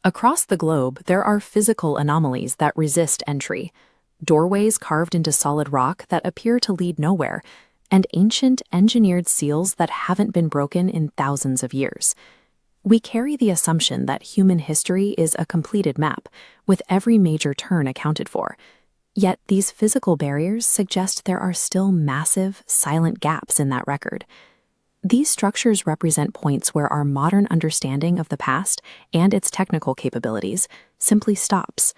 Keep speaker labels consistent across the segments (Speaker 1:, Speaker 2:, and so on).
Speaker 1: Across the globe, there are physical anomalies that resist entry, doorways carved into solid rock that appear to lead nowhere, and ancient engineered seals that haven't been broken in thousands of years. We carry the assumption that human history is a completed map, with every major turn accounted for. Yet these physical barriers suggest there are still massive, silent gaps in that record. These structures represent points where our modern understanding of the past and its technical capabilities simply stops.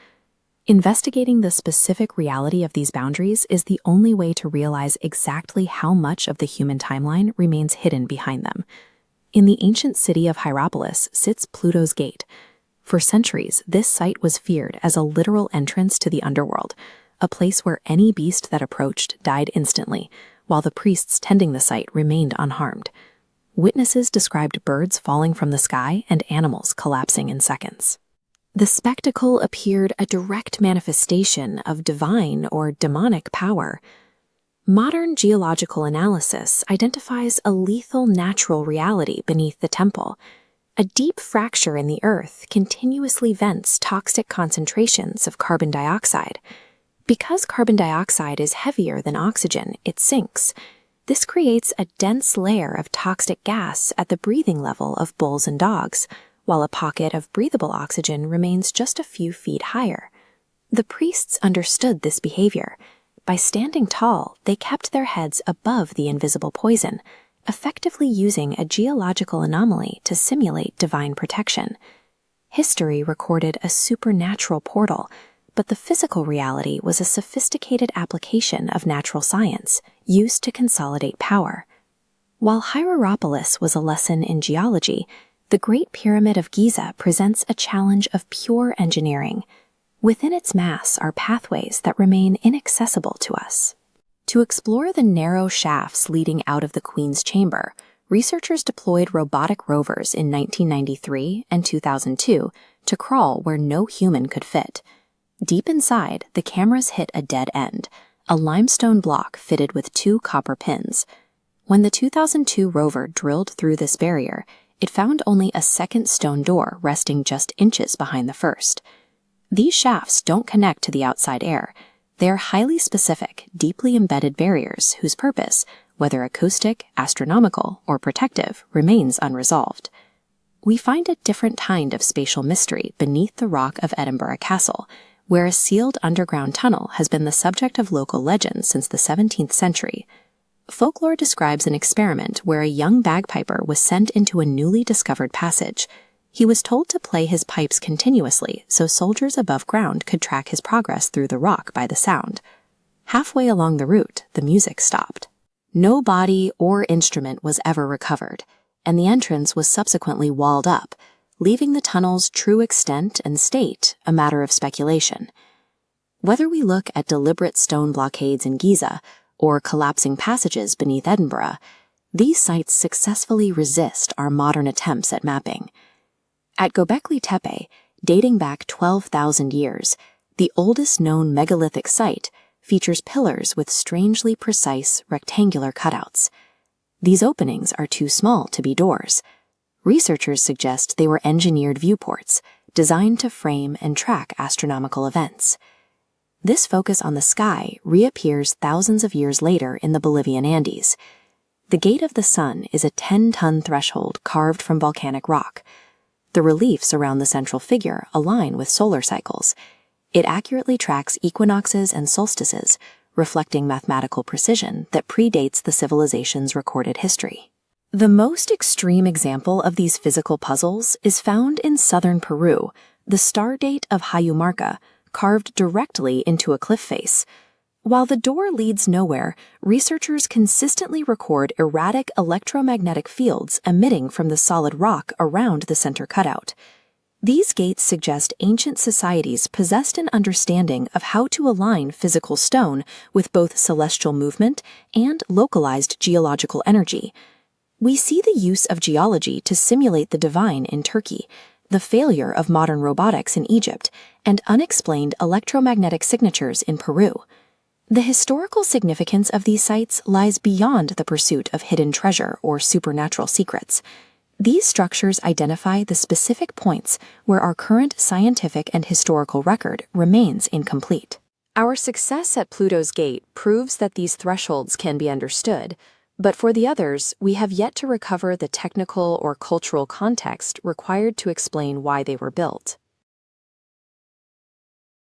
Speaker 1: Investigating the specific reality of these boundaries is the only way to realize exactly how much of the human timeline remains hidden behind them. In the ancient city of Hierapolis sits Pluto's Gate. For centuries, this site was feared as a literal entrance to the underworld, a place where any beast that approached died instantly, while the priests tending the site remained unharmed. Witnesses described birds falling from the sky and animals collapsing in seconds. The spectacle appeared a direct manifestation of divine or demonic power. Modern geological analysis identifies a lethal natural reality beneath the temple. A deep fracture in the earth continuously vents toxic concentrations of carbon dioxide. Because carbon dioxide is heavier than oxygen, it sinks. This creates a dense layer of toxic gas at the breathing level of bulls and dogs, while a pocket of breathable oxygen remains just a few feet higher. The priests understood this behavior. By standing tall, they kept their heads above the invisible poison, effectively using a geological anomaly to simulate divine protection. History recorded a supernatural portal, but the physical reality was a sophisticated application of natural science used to consolidate power. While Hierapolis was a lesson in geology, the Great Pyramid of Giza presents a challenge of pure engineering. Within its mass are pathways that remain inaccessible to us. To explore the narrow shafts leading out of the Queen's Chamber, researchers deployed robotic rovers in 1993 and 2002 to crawl where no human could fit. Deep inside, the cameras hit a dead end, a limestone block fitted with 2 copper pins. When the 2002 rover drilled through this barrier, it found only a second stone door resting just inches behind the first. These shafts don't connect to the outside air. They are highly specific, deeply embedded barriers whose purpose, whether acoustic, astronomical, or protective, remains unresolved. We find a different kind of spatial mystery beneath the rock of Edinburgh Castle, where a sealed underground tunnel has been the subject of local legends since the 17th century. Folklore describes an experiment where a young bagpiper was sent into a newly discovered passage. He was told to play his pipes continuously so soldiers above ground could track his progress through the rock by the sound. Halfway along the route, the music stopped. No body or instrument was ever recovered, and the entrance was subsequently walled up, leaving the tunnel's true extent and state a matter of speculation. Whether we look at deliberate stone blockades in Giza or collapsing passages beneath Edinburgh, these sites successfully resist our modern attempts at mapping. At Göbekli Tepe, dating back 12,000 years, the oldest known megalithic site features pillars with strangely precise rectangular cutouts. These openings are too small to be doors. Researchers suggest they were engineered viewports, designed to frame and track astronomical events. This focus on the sky reappears thousands of years later in the Bolivian Andes. The Gate of the Sun is a 10-ton threshold carved from volcanic rock. The reliefs around the central figure align with solar cycles. It accurately tracks equinoxes and solstices, reflecting mathematical precision that predates the civilization's recorded history. The most extreme example of these physical puzzles is found in southern Peru, the star date of Hayumarca, carved directly into a cliff face. While the door leads nowhere, researchers consistently record erratic electromagnetic fields emitting from the solid rock around the center cutout. These gates suggest ancient societies possessed an understanding of how to align physical stone with both celestial movement and localized geological energy. We see the use of geology to simulate the divine in Turkey, the failure of modern robotics in Egypt, and unexplained electromagnetic signatures in Peru. The historical significance of these sites lies beyond the pursuit of hidden treasure or supernatural secrets. These structures identify the specific points where our current scientific and historical record remains incomplete. Our success at Pluto's gate proves that these thresholds can be understood, but for the others, we have yet to recover the technical or cultural context required to explain why they were built.